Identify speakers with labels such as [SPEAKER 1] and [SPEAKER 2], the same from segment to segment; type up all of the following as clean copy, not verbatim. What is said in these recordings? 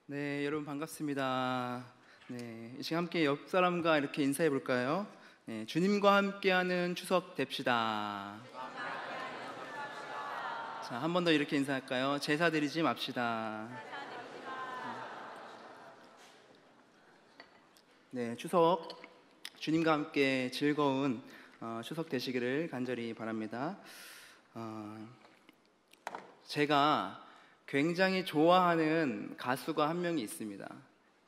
[SPEAKER 1] 네, 여러분 반갑습니다. 네, 이 시간 함께 옆 사람과 이렇게 인사해 볼까요? 네, 주님과 함께하는 추석 됩시다. 자, 한 번 더 이렇게 인사할까요? 제사 드리지 맙시다. 네, 추석 주님과 함께 즐거운 추석 되시기를 간절히 바랍니다. 제가 굉장히 좋아하는 가수가 한 명이 있습니다.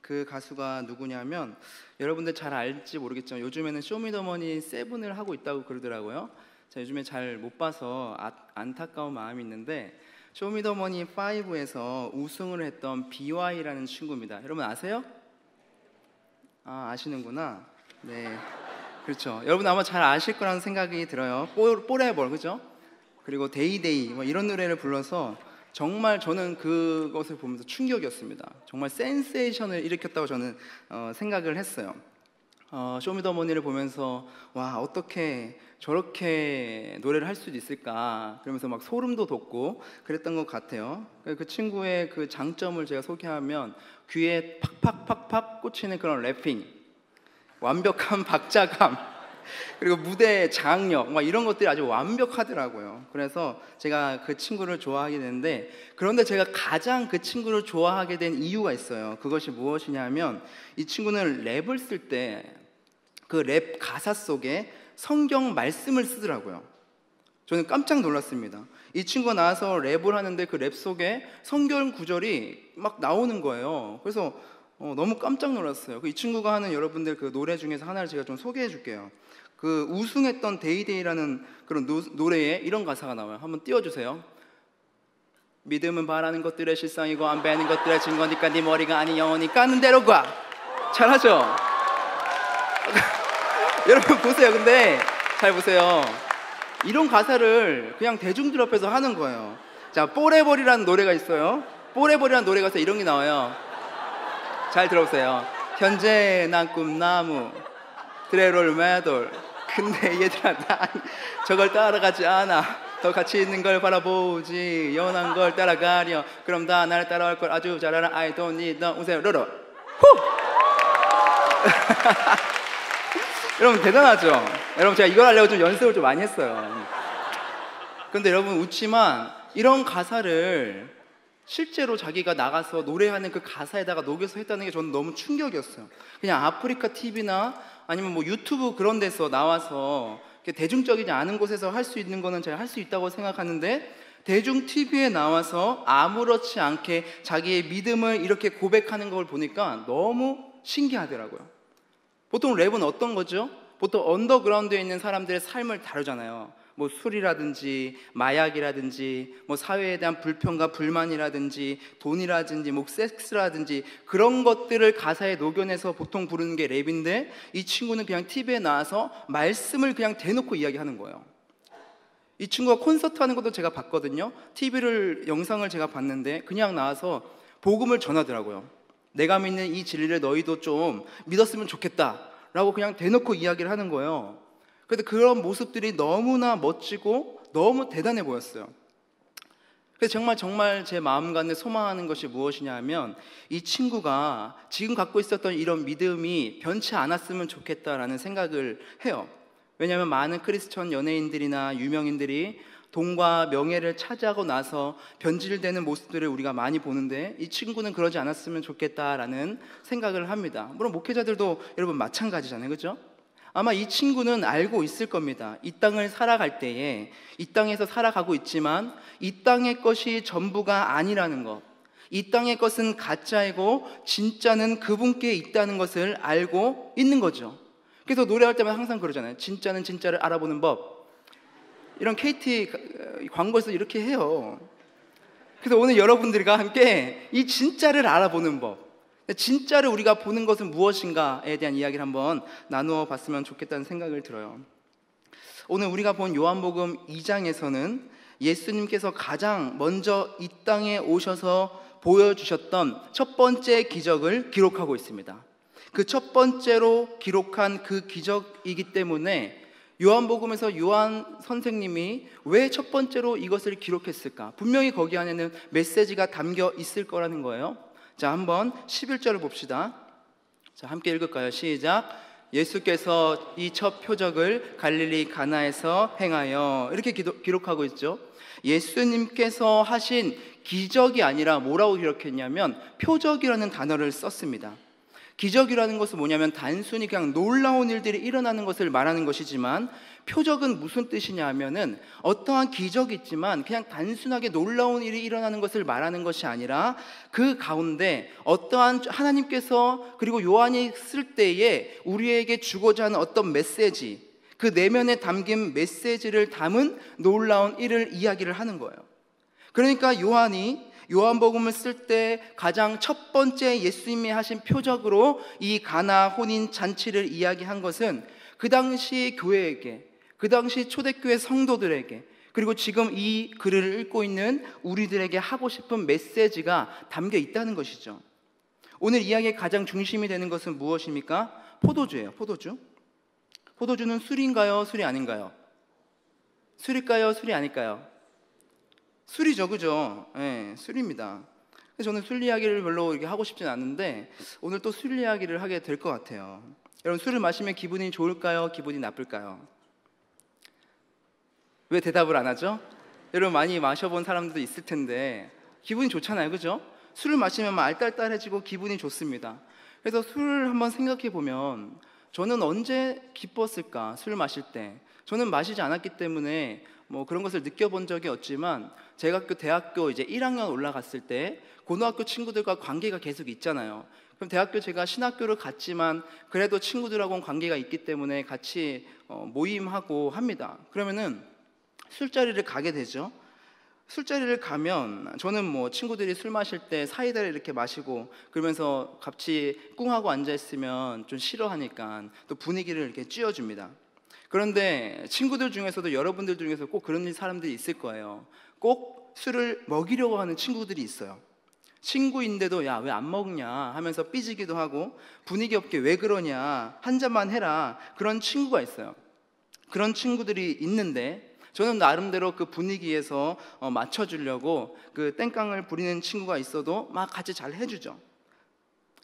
[SPEAKER 1] 그 가수가 누구냐면 여러분들 잘 알지 모르겠지만 요즘에는 쇼미더머니 7을 하고 있다고 그러더라고요. 제가 요즘에 잘 못 봐서 안타까운 마음이 있는데 쇼미더머니 5에서 우승을 했던 BY라는 친구입니다. 여러분 아세요? 아시는구나. 네, 그렇죠. 여러분 아마 잘 아실 거라는 생각이 들어요. 포레버, 그죠? 그리고 데이데이 뭐 이런 노래를 불러서 정말 저는 그것을 보면서 충격이었습니다. 정말 센세이션을 일으켰다고 저는 생각을 했어요. 쇼미더머니를 보면서 와, 어떻게 저렇게 노래를 할 수도 있을까 그러면서 막 소름도 돋고 그랬던 것 같아요. 그 친구의 그 장점을 제가 소개하면 귀에 팍팍팍팍 꽂히는 그런 래핑, 완벽한 박자감, 그리고 무대 장력 막 이런 것들이 아주 완벽하더라고요. 그래서 제가 그 친구를 좋아하게 됐는데, 그런데 제가 가장 그 친구를 좋아하게 된 이유가 있어요. 그것이 무엇이냐면 이 친구는 랩을 쓸 때 그 랩 가사 속에 성경 말씀을 쓰더라고요. 저는 깜짝 놀랐습니다. 이 친구가 나와서 랩을 하는데 그 랩 속에 성경 구절이 막 나오는 거예요. 그래서 너무 깜짝 놀랐어요. 이 친구가 하는 여러분들 그 노래 중에서 하나를 제가 좀 소개해 줄게요. 그 우승했던 데이데이라는 그런 노래에 이런 가사가 나와요. 한번 띄워주세요. 믿음은 바라는 것들의 실상이고 안 배는 것들의 증거니까 네 머리가 아니 영혼이 까는 대로 가. 잘하죠? 여러분 보세요. 근데 잘 보세요. 이런 가사를 그냥 대중들 앞에서 하는 거예요. 자, 포레버리라는 노래가 있어요. 포레버리라는 노래가 있어요. 이런 게 나와요. 잘 들어보세요. 현재 난 꿈나무 드레롤 매돌, 근데 얘들아 난 저걸 따라가지 않아. 더 가치 있는 걸 바라보지, 연한 걸 따라가려. 그럼 다 나를 따라올 걸 아주 잘 알아. I don't need no 우세요 로로. 후! 여러분 대단하죠? 여러분 제가 이걸 하려고 좀 연습을 좀 많이 했어요. 근데 여러분 웃지만 이런 가사를 실제로 자기가 나가서 노래하는 그 가사에다가 녹여서 했다는 게 저는 너무 충격이었어요. 그냥 아프리카 TV나 아니면 뭐 유튜브 그런 데서 나와서 대중적이지 않은 곳에서 할 수 있는 거는 제가 할 수 있다고 생각하는데, 대중 TV에 나와서 아무렇지 않게 자기의 믿음을 이렇게 고백하는 걸 보니까 너무 신기하더라고요. 보통 랩은 어떤 거죠? 보통 언더그라운드에 있는 사람들의 삶을 다루잖아요. 뭐 술이라든지 마약이라든지 뭐 사회에 대한 불평과 불만이라든지 돈이라든지 뭐 섹스라든지 그런 것들을 가사에 녹여내서 보통 부르는 게 랩인데, 이 친구는 그냥 TV에 나와서 말씀을 그냥 대놓고 이야기하는 거예요. 이 친구가 콘서트 하는 것도 제가 봤거든요. 영상을 제가 봤는데 그냥 나와서 복음을 전하더라고요. 내가 믿는 이 진리를 너희도 좀 믿었으면 좋겠다 라고 그냥 대놓고 이야기를 하는 거예요. 그런데 그런 모습들이 너무나 멋지고 너무 대단해 보였어요. 그래서 정말 제 마음 가운데 소망하는 것이 무엇이냐 하면 이 친구가 지금 갖고 있었던 이런 믿음이 변치 않았으면 좋겠다라는 생각을 해요. 왜냐하면 많은 크리스천 연예인들이나 유명인들이 돈과 명예를 차지하고 나서 변질되는 모습들을 우리가 많이 보는데, 이 친구는 그러지 않았으면 좋겠다라는 생각을 합니다. 물론 목회자들도 여러분 마찬가지잖아요, 그렇죠? 아마 이 친구는 알고 있을 겁니다. 이 땅을 살아갈 때에 이 땅에서 살아가고 있지만 이 땅의 것이 전부가 아니라는 것, 이 땅의 것은 가짜이고 진짜는 그분께 있다는 것을 알고 있는 거죠. 그래서 노래할 때마다 항상 그러잖아요. 진짜는 진짜를 알아보는 법. 이런 KT 광고에서 이렇게 해요. 그래서 오늘 여러분들과 함께 이 진짜를 알아보는 법, 진짜를 우리가 보는 것은 무엇인가에 대한 이야기를 한번 나누어 봤으면 좋겠다는 생각을 들어요. 오늘 우리가 본 요한복음 2장에서는 예수님께서 가장 먼저 이 땅에 오셔서 보여주셨던 첫 번째 기적을 기록하고 있습니다. 그 첫 번째로 기록한 그 기적이기 때문에 요한복음에서 요한 선생님이 왜 첫 번째로 이것을 기록했을까? 분명히 거기 안에는 메시지가 담겨 있을 거라는 거예요. 자, 한번 11절을 봅시다. 자, 함께 읽을까요? 시작. 예수께서 이 첫 표적을 갈릴리 가나에서 행하여, 이렇게 기록하고 있죠. 예수님께서 하신 기적이 아니라 뭐라고 기록했냐면 표적이라는 단어를 썼습니다. 기적이라는 것은 뭐냐면 단순히 그냥 놀라운 일들이 일어나는 것을 말하는 것이지만, 표적은 무슨 뜻이냐 하면은 어떠한 기적이 있지만 그냥 단순하게 놀라운 일이 일어나는 것을 말하는 것이 아니라 그 가운데 어떠한 하나님께서 그리고 요한이 쓸 때에 우리에게 주고자 하는 어떤 메시지, 그 내면에 담긴 메시지를 담은 놀라운 일을 이야기를 하는 거예요. 그러니까 요한이 요한복음을 쓸 때 가장 첫 번째 예수님이 하신 표적으로 이 가나 혼인 잔치를 이야기한 것은 그 당시 교회에게, 그 당시 초대교회 성도들에게, 그리고 지금 이 글을 읽고 있는 우리들에게 하고 싶은 메시지가 담겨 있다는 것이죠. 오늘 이야기의 가장 중심이 되는 것은 무엇입니까? 포도주예요. 포도주. 포도주는 술인가요? 술이 아닌가요? 술일까요? 술이 아닐까요? 술이죠, 그죠? 네, 술입니다. 저는 술 이야기를 별로 이렇게 하고 싶진 않은데 오늘 또 술 이야기를 하게 될 것 같아요. 여러분, 술을 마시면 기분이 좋을까요? 기분이 나쁠까요? 왜 대답을 안 하죠? 여러분, 많이 마셔본 사람들도 있을 텐데 기분이 좋잖아요, 그죠? 술을 마시면 막 알딸딸해지고 기분이 좋습니다. 그래서 술을 한번 생각해 보면, 저는 언제 기뻤을까? 술 마실 때 저는 마시지 않았기 때문에 뭐 그런 것을 느껴본 적이 없지만, 제가 대학교 이제 1학년 올라갔을 때 고등학교 친구들과 관계가 계속 있잖아요. 그럼 대학교 제가 신학교를 갔지만 그래도 친구들하고는 관계가 있기 때문에 같이 모임하고 합니다. 그러면은 술자리를 가게 되죠. 술자리를 가면 저는 뭐 친구들이 술 마실 때 사이다를 이렇게 마시고 그러면서 같이 꿍하고 앉아 있으면 좀 싫어하니까 또 분위기를 이렇게 쥐어줍니다. 그런데 친구들 중에서도, 여러분들 중에서 꼭 그런 사람들이 있을 거예요. 꼭 술을 먹이려고 하는 친구들이 있어요. 친구인데도 야, 왜 안 먹냐 하면서 삐지기도 하고, 분위기 없게 왜 그러냐, 한 잔만 해라, 그런 친구가 있어요. 그런 친구들이 있는데 저는 나름대로 그 분위기에서 맞춰주려고 그 땡깡을 부리는 친구가 있어도 막 같이 잘 해주죠.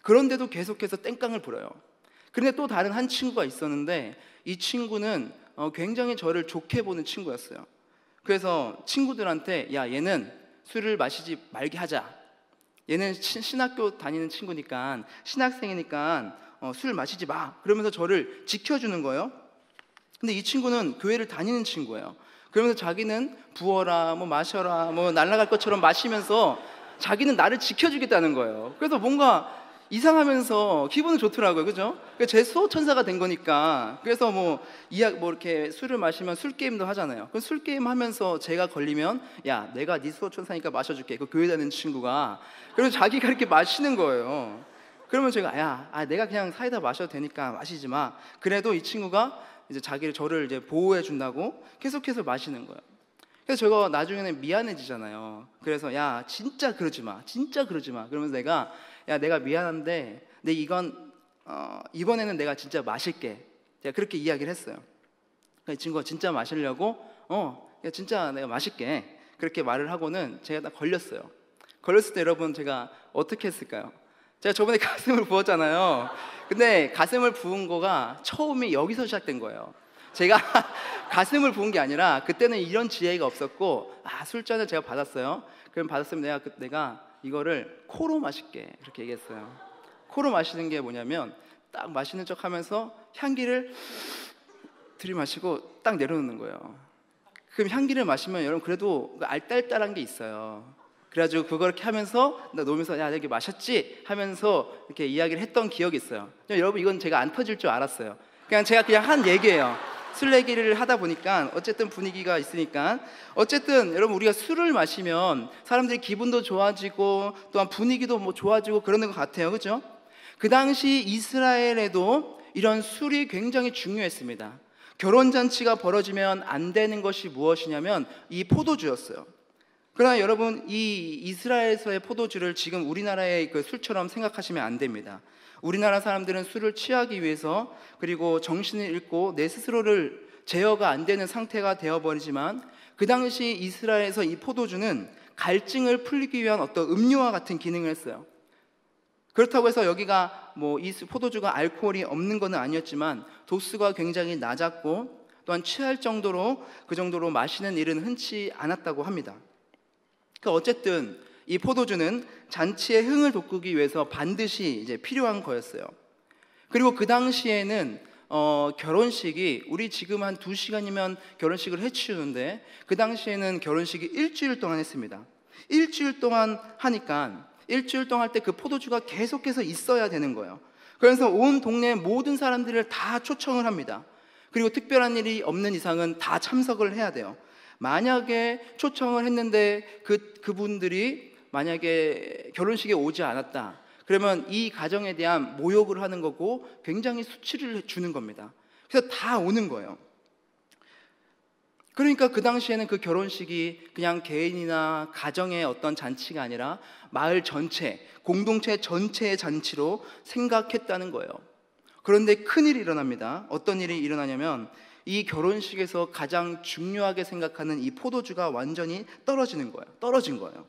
[SPEAKER 1] 그런데도 계속해서 땡깡을 부려요. 그런데 또 다른 한 친구가 있었는데 이 친구는 굉장히 저를 좋게 보는 친구였어요. 그래서 친구들한테 야, 얘는 술을 마시지 말게 하자, 얘는 신학교 다니는 친구니까, 신학생이니까 술 마시지 마, 그러면서 저를 지켜주는 거예요. 근데 이 친구는 교회를 다니는 친구예요. 그러면서 자기는 부어라, 뭐 마셔라, 뭐 날아갈 것처럼 마시면서 자기는 나를 지켜주겠다는 거예요. 그래서 뭔가 이상하면서 기분은 좋더라고요, 그죠? 제 수호천사가 된 거니까. 그래서 뭐 이렇게 술을 마시면 술 게임도 하잖아요. 그 술 게임 하면서 제가 걸리면 야, 내가 네 수호천사니까 마셔줄게, 그 교회 다니는 친구가. 그래서 자기가 이렇게 마시는 거예요. 그러면 제가 야, 내가 그냥 사이다 마셔도 되니까 마시지 마. 그래도 이 친구가 이제 저를 이제 보호해 준다고 계속해서 마시는 거예요. 그래서 제가 나중에는 미안해지잖아요. 그래서 야, 진짜 그러지 마, 진짜 그러지 마. 그러면서 내가 미안한데 이번에는 내가 진짜 마실게, 제가 그렇게 이야기를 했어요. 이 친구가 진짜 마시려고 야, 진짜 내가 마실게, 그렇게 말을 하고는 제가 딱 걸렸어요. 걸렸을 때 여러분, 제가 어떻게 했을까요? 제가 저번에 가슴을 부었잖아요. 근데 가슴을 부은 거가 처음이 여기서 시작된 거예요. 제가 가슴을 부은 게 아니라 그때는 이런 지혜가 없었고, 술잔을 제가 받았어요. 그럼 받았으면 내가 이거를 코로 마실게, 그렇게 얘기했어요. 코로 마시는 게 뭐냐면 딱 마시는 척 하면서 향기를 들이마시고 딱 내려놓는 거예요. 그럼 향기를 마시면 여러분 그래도 알딸딸한 게 있어요. 그래가지고 그걸 이렇게 하면서 놓으면서 야, 여기 마셨지? 하면서 이렇게 이야기를 했던 기억이 있어요. 여러분, 이건 제가 안 터질 줄 알았어요. 제가 그냥 한 얘기예요. 술 얘기를 하다 보니까 어쨌든 분위기가 있으니까. 어쨌든 여러분, 우리가 술을 마시면 사람들이 기분도 좋아지고 또한 분위기도 뭐 좋아지고 그러는 것 같아요, 그죠? 그 당시 이스라엘에도 이런 술이 굉장히 중요했습니다. 결혼잔치가 벌어지면 안 되는 것이 무엇이냐면 이 포도주였어요. 그러나 여러분, 이 이스라엘에서의 포도주를 지금 우리나라의 그 술처럼 생각하시면 안 됩니다. 우리나라 사람들은 술을 취하기 위해서, 그리고 정신을 잃고 내 스스로를 제어가 안 되는 상태가 되어버리지만, 그 당시 이스라엘에서 이 포도주는 갈증을 풀기 위한 어떤 음료와 같은 기능을 했어요. 그렇다고 해서 여기가 뭐 이 포도주가 알코올이 없는 것은 아니었지만 도수가 굉장히 낮았고 또한 취할 정도로 그 정도로 마시는 일은 흔치 않았다고 합니다. 어쨌든 이 포도주는 잔치의 흥을 돋구기 위해서 반드시 이제 필요한 거였어요. 그리고 그 당시에는 결혼식이 우리 지금 한 2시간이면 결혼식을 해치우는데 그 당시에는 결혼식이 일주일 동안 했습니다. 일주일 동안 하니까 일주일 동안 할 때 그 포도주가 계속해서 있어야 되는 거예요. 그래서 온 동네 모든 사람들을 다 초청을 합니다. 그리고 특별한 일이 없는 이상은 다 참석을 해야 돼요. 만약에 초청을 했는데 그분들이 만약에 결혼식에 오지 않았다, 그러면 이 가정에 대한 모욕을 하는 거고 굉장히 수치를 주는 겁니다. 그래서 다 오는 거예요. 그러니까 그 당시에는 그 결혼식이 그냥 개인이나 가정의 어떤 잔치가 아니라 마을 전체, 공동체 전체의 잔치로 생각했다는 거예요. 그런데 큰일이 일어납니다. 어떤 일이 일어나냐면 이 결혼식에서 가장 중요하게 생각하는 이 포도주가 완전히 떨어진 거예요.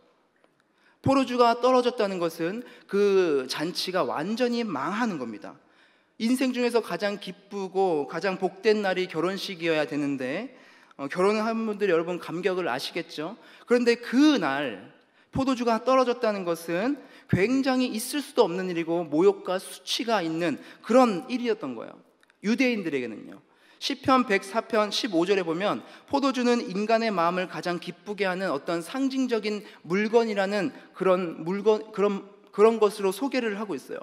[SPEAKER 1] 포도주가 떨어졌다는 것은 그 잔치가 완전히 망하는 겁니다. 인생 중에서 가장 기쁘고 가장 복된 날이 결혼식이어야 되는데 결혼을 한 분들 여러분 감격을 아시겠죠? 그런데 그날 포도주가 떨어졌다는 것은 굉장히 있을 수도 없는 일이고 모욕과 수치가 있는 그런 일이었던 거예요. 유대인들에게는요. 시편 104편 15절에 보면 포도주는 인간의 마음을 가장 기쁘게 하는 어떤 상징적인 물건이라는 그런 것으로 소개를 하고 있어요.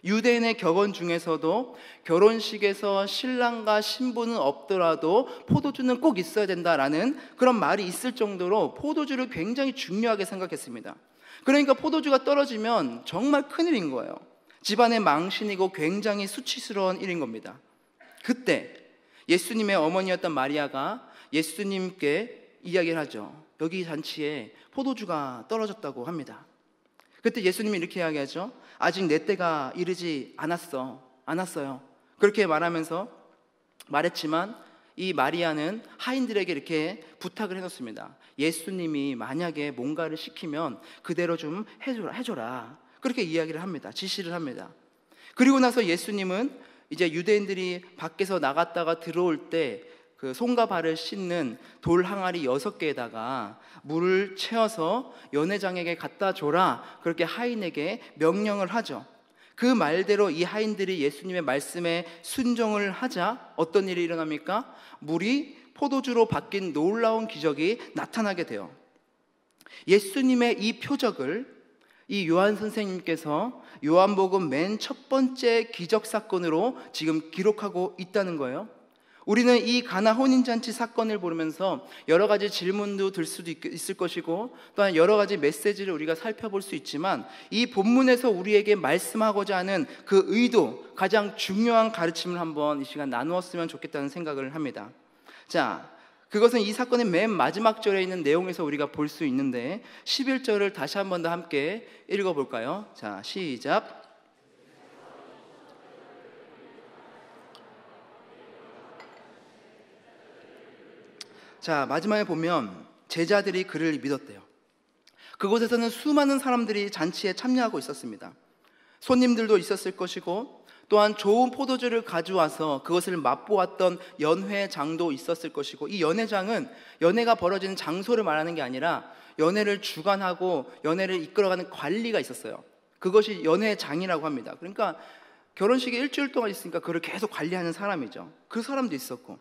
[SPEAKER 1] 유대인의 격언 중에서도 결혼식에서 신랑과 신부는 없더라도 포도주는 꼭 있어야 된다라는 그런 말이 있을 정도로 포도주를 굉장히 중요하게 생각했습니다. 그러니까 포도주가 떨어지면 정말 큰일인 거예요. 집안의 망신이고 굉장히 수치스러운 일인 겁니다. 그때 예수님의 어머니였던 마리아가 예수님께 이야기를 하죠. 여기 잔치에 포도주가 떨어졌다고 합니다. 그때 예수님이 이렇게 이야기하죠. 아직 내 때가 이르지 않았어요. 그렇게 말했지만 이 마리아는 하인들에게 이렇게 부탁을 해놓습니다. 예수님이 만약에 뭔가를 시키면 그대로 좀 해줘라. 그렇게 이야기를 합니다. 지시를 합니다. 그리고 나서 예수님은 이제 유대인들이 밖에서 나갔다가 들어올 때 그 손과 발을 씻는 돌 항아리 6개에다가 물을 채워서 연회장에게 갖다 줘라, 그렇게 하인에게 명령을 하죠. 그 말대로 이 하인들이 예수님의 말씀에 순종을 하자 어떤 일이 일어납니까? 물이 포도주로 바뀐 놀라운 기적이 나타나게 돼요. 예수님의 이 표적을 이 요한 선생님께서 요한복음 맨 첫 번째 기적 사건으로 지금 기록하고 있다는 거예요. 우리는 이 가나 혼인잔치 사건을 보면서 여러 가지 질문도 들 수도 있을 것이고 또한 여러 가지 메시지를 우리가 살펴볼 수 있지만 이 본문에서 우리에게 말씀하고자 하는 그 의도, 가장 중요한 가르침을 한번 이 시간 나누었으면 좋겠다는 생각을 합니다. 자, 그것은 이 사건의 맨 마지막 절에 있는 내용에서 우리가 볼 수 있는데 11절을 다시 한 번 더 함께 읽어볼까요? 자, 시작. 자, 마지막에 보면 제자들이 그를 믿었대요. 그곳에서는 수많은 사람들이 잔치에 참여하고 있었습니다. 손님들도 있었을 것이고 또한 좋은 포도주를 가져와서 그것을 맛보았던 연회장도 있었을 것이고, 이 연회장은 연회가 벌어지는 장소를 말하는 게 아니라 연회를 주관하고 연회를 이끌어가는 관리가 있었어요. 그것이 연회장이라고 합니다. 그러니까 결혼식이 일주일 동안 있으니까 그걸 계속 관리하는 사람이죠. 그 사람도 있었고,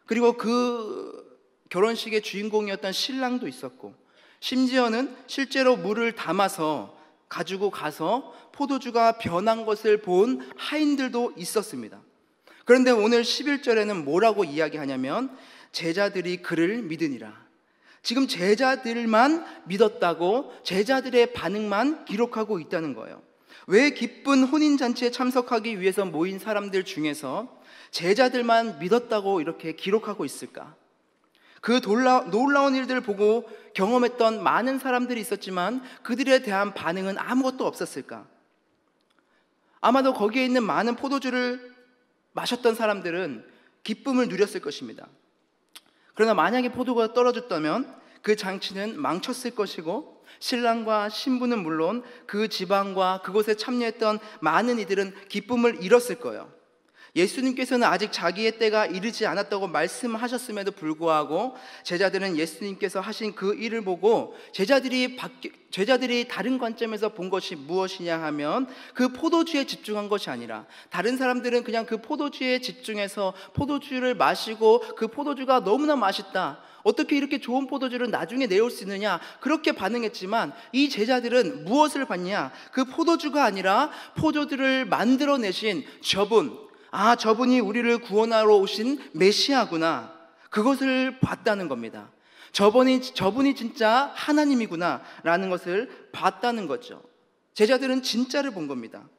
[SPEAKER 1] 그리고 그 결혼식의 주인공이었던 신랑도 있었고, 심지어는 실제로 물을 담아서 가지고 가서 포도주가 변한 것을 본 하인들도 있었습니다. 그런데 오늘 11절에는 뭐라고 이야기하냐면 제자들이 그를 믿으니라. 지금 제자들만 믿었다고 제자들의 반응만 기록하고 있다는 거예요. 왜 기쁜 혼인잔치에 참석하기 위해서 모인 사람들 중에서 제자들만 믿었다고 이렇게 기록하고 있을까? 그 놀라운 일들을 보고 경험했던 많은 사람들이 있었지만 그들에 대한 반응은 아무것도 없었을까? 아마도 거기에 있는 많은 포도주를 마셨던 사람들은 기쁨을 누렸을 것입니다. 그러나 만약에 포도가 떨어졌다면 그 잔치는 망쳤을 것이고 신랑과 신부는 물론 그 지방과 그곳에 참여했던 많은 이들은 기쁨을 잃었을 거예요. 예수님께서는 아직 자기의 때가 이르지 않았다고 말씀하셨음에도 불구하고 제자들은 예수님께서 하신 그 일을 보고 제자들이 다른 관점에서 본 것이 무엇이냐 하면 그 포도주에 집중한 것이 아니라, 다른 사람들은 그냥 그 포도주에 집중해서 포도주를 마시고 그 포도주가 너무나 맛있다, 어떻게 이렇게 좋은 포도주를 나중에 내올 수 있느냐, 그렇게 반응했지만 이 제자들은 무엇을 봤냐? 그 포도주가 아니라 포도주를 만들어내신 저분이 우리를 구원하러 오신 메시아구나, 그것을 봤다는 겁니다. 저분이 진짜 하나님이구나 라는 것을 봤다는 거죠. 제자들은 진짜를 본 겁니다.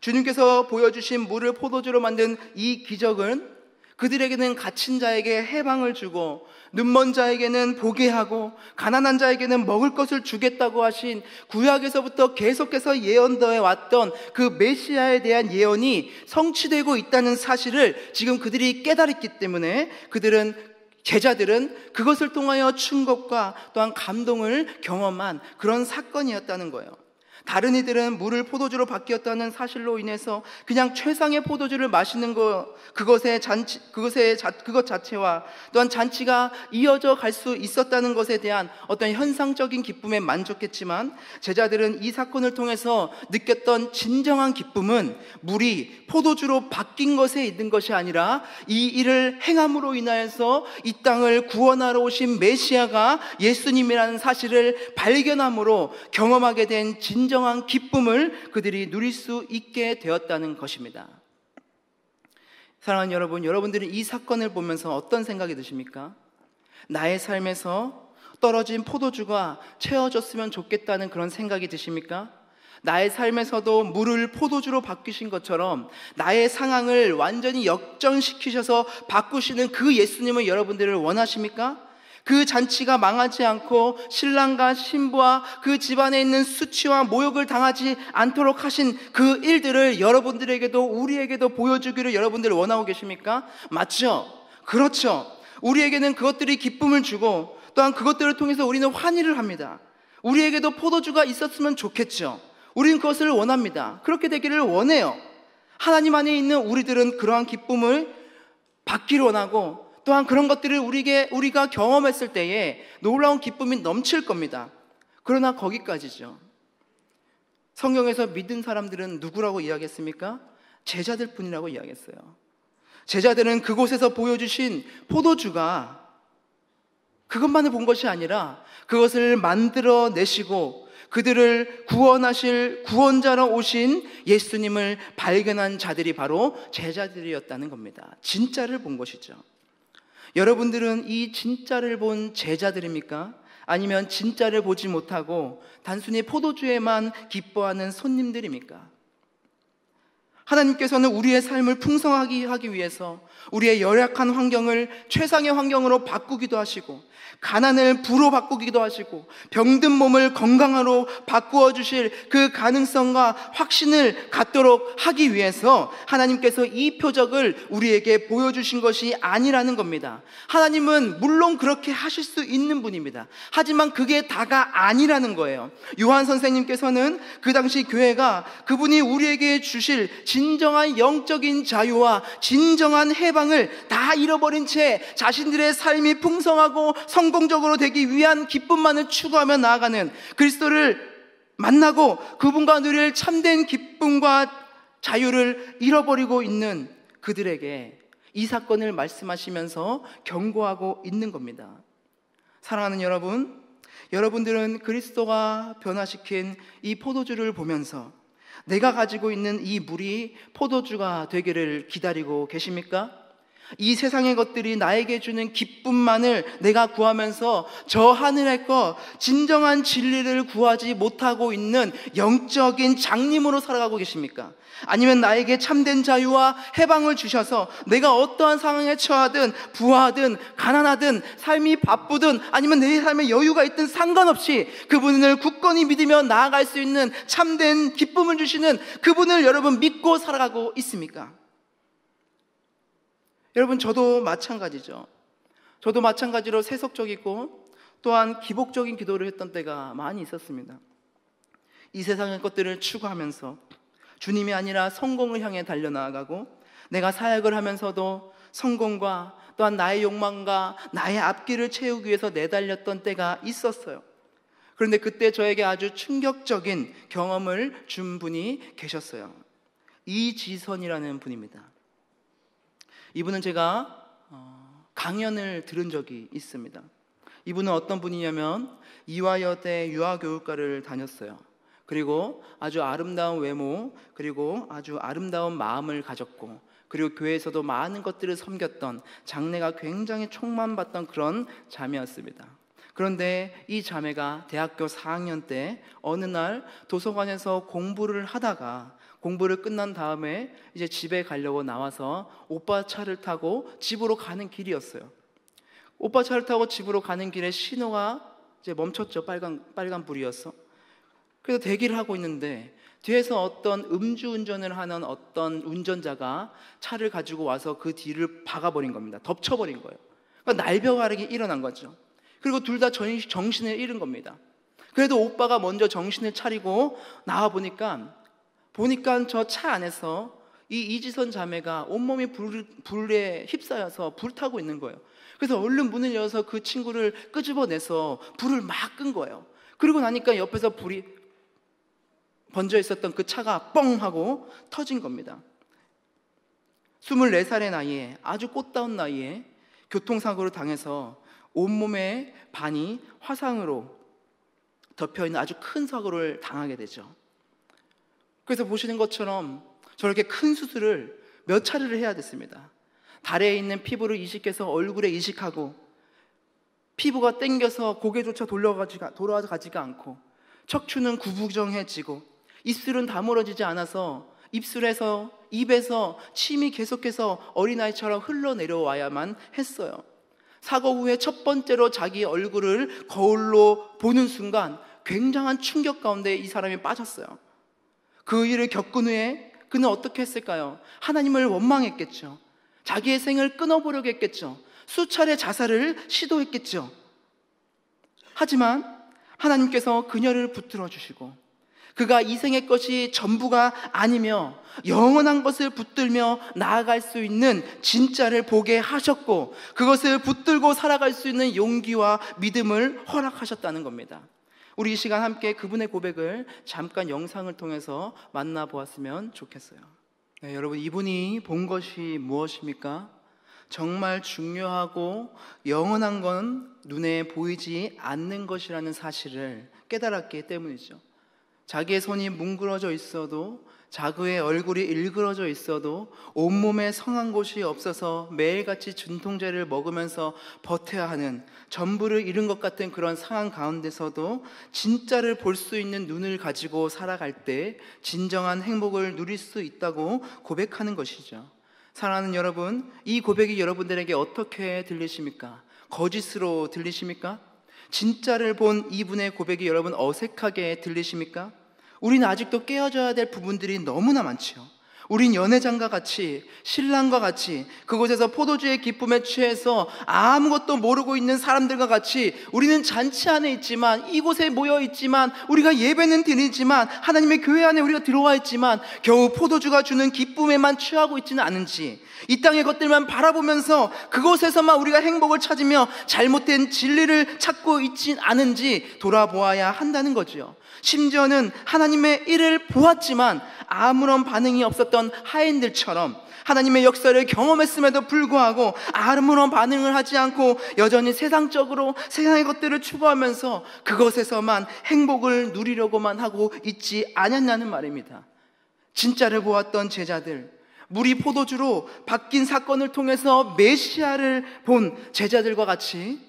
[SPEAKER 1] 주님께서 보여주신 물을 포도주로 만든 이 기적은 그들에게는 갇힌 자에게 해방을 주고, 눈먼 자에게는 보게 하고, 가난한 자에게는 먹을 것을 주겠다고 하신 구약에서부터 계속해서 예언되어 왔던 그 메시아에 대한 예언이 성취되고 있다는 사실을 지금 그들이 깨달았기 때문에 제자들은 그것을 통하여 충격과 또한 감동을 경험한 그런 사건이었다는 거예요. 다른 이들은 물을 포도주로 바뀌었다는 사실로 인해서 그냥 최상의 포도주를 마시는 그것 자체와 또한 잔치가 이어져 갈 수 있었다는 것에 대한 어떤 현상적인 기쁨에 만족했지만, 제자들은 이 사건을 통해서 느꼈던 진정한 기쁨은 물이 포도주로 바뀐 것에 있는 것이 아니라 이 일을 행함으로 인하여서 이 땅을 구원하러 오신 메시아가 예수님이라는 사실을 발견함으로 경험하게 된 진정한 기쁨을 그들이 누릴 수 있게 되었다는 것입니다. 사랑하는 여러분, 여러분들은 이 사건을 보면서 어떤 생각이 드십니까? 나의 삶에서 떨어진 포도주가 채워졌으면 좋겠다는 그런 생각이 드십니까? 나의 삶에서도 물을 포도주로 바꾸신 것처럼 나의 상황을 완전히 역전시키셔서 바꾸시는 그 예수님을 여러분들을 원하십니까? 그 잔치가 망하지 않고 신랑과 신부와 그 집안에 있는 수치와 모욕을 당하지 않도록 하신 그 일들을 여러분들에게도 우리에게도 보여주기를 여러분들 원하고 계십니까? 맞죠? 그렇죠. 우리에게는 그것들이 기쁨을 주고 또한 그것들을 통해서 우리는 환희를 합니다. 우리에게도 포도주가 있었으면 좋겠죠. 우리는 그것을 원합니다. 그렇게 되기를 원해요. 하나님 안에 있는 우리들은 그러한 기쁨을 받기를 원하고, 또한 그런 것들을 우리가 경험했을 때에 놀라운 기쁨이 넘칠 겁니다. 그러나 거기까지죠. 성경에서 믿은 사람들은 누구라고 이야기했습니까? 제자들 뿐이라고 이야기했어요. 제자들은 그곳에서 보여주신 포도주가 그것만을 본 것이 아니라 그것을 만들어내시고 그들을 구원하실 구원자로 오신 예수님을 발견한 자들이 바로 제자들이었다는 겁니다. 진짜를 본 것이죠. 여러분들은 이 진짜를 본 제자들입니까? 아니면 진짜를 보지 못하고 단순히 포도주에만 기뻐하는 손님들입니까? 하나님께서는 우리의 삶을 풍성하게 하기 위해서 우리의 열악한 환경을 최상의 환경으로 바꾸기도 하시고, 가난을 부로 바꾸기도 하시고, 병든 몸을 건강으로 바꾸어 주실 그 가능성과 확신을 갖도록 하기 위해서 하나님께서 이 표적을 우리에게 보여주신 것이 아니라는 겁니다. 하나님은 물론 그렇게 하실 수 있는 분입니다. 하지만 그게 다가 아니라는 거예요. 요한 선생님께서는 그 당시 교회가 그분이 우리에게 주실 진정한 영적인 자유와 진정한 해방을 다 잃어버린 채 자신들의 삶이 풍성하고 성공적으로 되기 위한 기쁨만을 추구하며 나아가는, 그리스도를 만나고 그분과 누릴 참된 기쁨과 자유를 잃어버리고 있는 그들에게 이 사건을 말씀하시면서 경고하고 있는 겁니다. 사랑하는 여러분, 여러분들은 그리스도가 변화시킨 이 포도주를 보면서 내가 가지고 있는 이 물이 포도주가 되기를 기다리고 계십니까? 이 세상의 것들이 나에게 주는 기쁨만을 내가 구하면서 저 하늘의 것, 진정한 진리를 구하지 못하고 있는 영적인 장님으로 살아가고 계십니까? 아니면 나에게 참된 자유와 해방을 주셔서 내가 어떠한 상황에 처하든 부하든 가난하든 삶이 바쁘든 아니면 내 삶에 여유가 있든 상관없이 그분을 굳건히 믿으며 나아갈 수 있는 참된 기쁨을 주시는 그분을 여러분 믿고 살아가고 있습니까? 여러분, 저도 마찬가지죠. 저도 마찬가지로 세속적이고 또한 기복적인 기도를 했던 때가 많이 있었습니다. 이 세상의 것들을 추구하면서 주님이 아니라 성공을 향해 달려나가고, 내가 사역을 하면서도 성공과 또한 나의 욕망과 나의 앞길을 채우기 위해서 내달렸던 때가 있었어요. 그런데 그때 저에게 아주 충격적인 경험을 준 분이 계셨어요. 이지선이라는 분입니다. 이분은 제가 강연을 들은 적이 있습니다. 이분은 어떤 분이냐면 이화여대 유아교육과를 다녔어요. 그리고 아주 아름다운 외모, 그리고 아주 아름다운 마음을 가졌고, 그리고 교회에서도 많은 것들을 섬겼던, 장래가 굉장히 촉망받던 그런 자매였습니다. 그런데 이 자매가 대학교 4학년 때 어느 날 도서관에서 공부를 하다가, 공부를 끝난 다음에 이제 집에 가려고 나와서 오빠 차를 타고 집으로 가는 길이었어요. 오빠 차를 타고 집으로 가는 길에 신호가 이제 멈췄죠. 빨간 불이었어. 그래서 대기를 하고 있는데 뒤에서 어떤 음주운전을 하는 어떤 운전자가 차를 가지고 와서 그 뒤를 박아버린 겁니다. 덮쳐버린 거예요. 그러니까 날벼락이 일어난 거죠. 그리고 둘 다 정신을 잃은 겁니다. 그래도 오빠가 먼저 정신을 차리고 나와 보니까 저 차 안에서 이 이지선 자매가 온몸이 불에 휩싸여서 불타고 있는 거예요. 그래서 얼른 문을 열어서 그 친구를 끄집어내서 불을 막 끈 거예요. 그리고 나니까 옆에서 불이 번져 있었던 그 차가 뻥 하고 터진 겁니다. 24살의 나이에, 아주 꽃다운 나이에 교통사고를 당해서 온몸의 반이 화상으로 덮여있는 아주 큰 사고를 당하게 되죠. 그래서 보시는 것처럼 저렇게 큰 수술을 몇 차례를 해야 됐습니다. 다리에 있는 피부를 이식해서 얼굴에 이식하고, 피부가 땡겨서 고개조차 돌아가지가 않고, 척추는 구부정해지고, 입술은 다물어지지 않아서 입에서 침이 계속해서 어린아이처럼 흘러내려와야만 했어요. 사고 후에 첫 번째로 자기 얼굴을 거울로 보는 순간 굉장한 충격 가운데 이 사람이 빠졌어요. 그 일을 겪은 후에 그는 어떻게 했을까요? 하나님을 원망했겠죠. 자기의 생을 끊어보려고 했겠죠. 수차례 자살을 시도했겠죠. 하지만 하나님께서 그녀를 붙들어 주시고, 그가 이 생의 것이 전부가 아니며 영원한 것을 붙들며 나아갈 수 있는 진짜를 보게 하셨고, 그것을 붙들고 살아갈 수 있는 용기와 믿음을 허락하셨다는 겁니다. 우리 이 시간 함께 그분의 고백을 잠깐 영상을 통해서 만나보았으면 좋겠어요. 네, 여러분, 이분이 본 것이 무엇입니까? 정말 중요하고 영원한 건 눈에 보이지 않는 것이라는 사실을 깨달았기 때문이죠. 자기의 손이 뭉그러져 있어도, 자기의 얼굴이 일그러져 있어도, 온몸에 성한 곳이 없어서 매일같이 진통제를 먹으면서 버텨야 하는, 전부를 잃은 것 같은 그런 상황 가운데서도 진짜를 볼 수 있는 눈을 가지고 살아갈 때 진정한 행복을 누릴 수 있다고 고백하는 것이죠. 사랑하는 여러분, 이 고백이 여러분들에게 어떻게 들리십니까? 거짓으로 들리십니까? 진짜를 본 이분의 고백이 여러분 어색하게 들리십니까? 우리는 아직도 깨어져야 될 부분들이 너무나 많죠. 우린 연회장과 같이, 신랑과 같이, 그곳에서 포도주의 기쁨에 취해서 아무것도 모르고 있는 사람들과 같이 우리는 잔치 안에 있지만, 이곳에 모여 있지만, 우리가 예배는 드리지만, 하나님의 교회 안에 우리가 들어와 있지만 겨우 포도주가 주는 기쁨에만 취하고 있지는 않은지, 이 땅의 것들만 바라보면서 그곳에서만 우리가 행복을 찾으며 잘못된 진리를 찾고 있진 않은지 돌아보아야 한다는 거죠. 심지어는 하나님의 일을 보았지만 아무런 반응이 없었던 하인들처럼 하나님의 역사를 경험했음에도 불구하고 아무런 반응을 하지 않고 여전히 세상의 것들을 추구하면서 그것에서만 행복을 누리려고만 하고 있지 않았냐는 말입니다. 진짜를 보았던 제자들, 물이 포도주로 바뀐 사건을 통해서 메시아를 본 제자들과 같이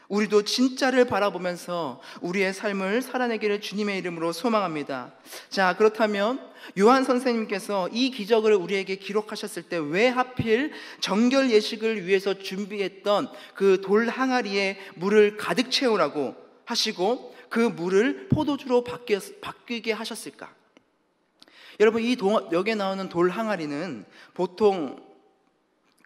[SPEAKER 1] 우리도 진짜를 바라보면서 우리의 삶을 살아내기를 주님의 이름으로 소망합니다. 자, 그렇다면 요한 선생님께서 이 기적을 우리에게 기록하셨을 때 왜 하필 정결 예식을 위해서 준비했던 그 돌 항아리에 물을 가득 채우라고 하시고 그 물을 포도주로 바뀌게 하셨을까? 여러분, 여기에 나오는 돌 항아리는 보통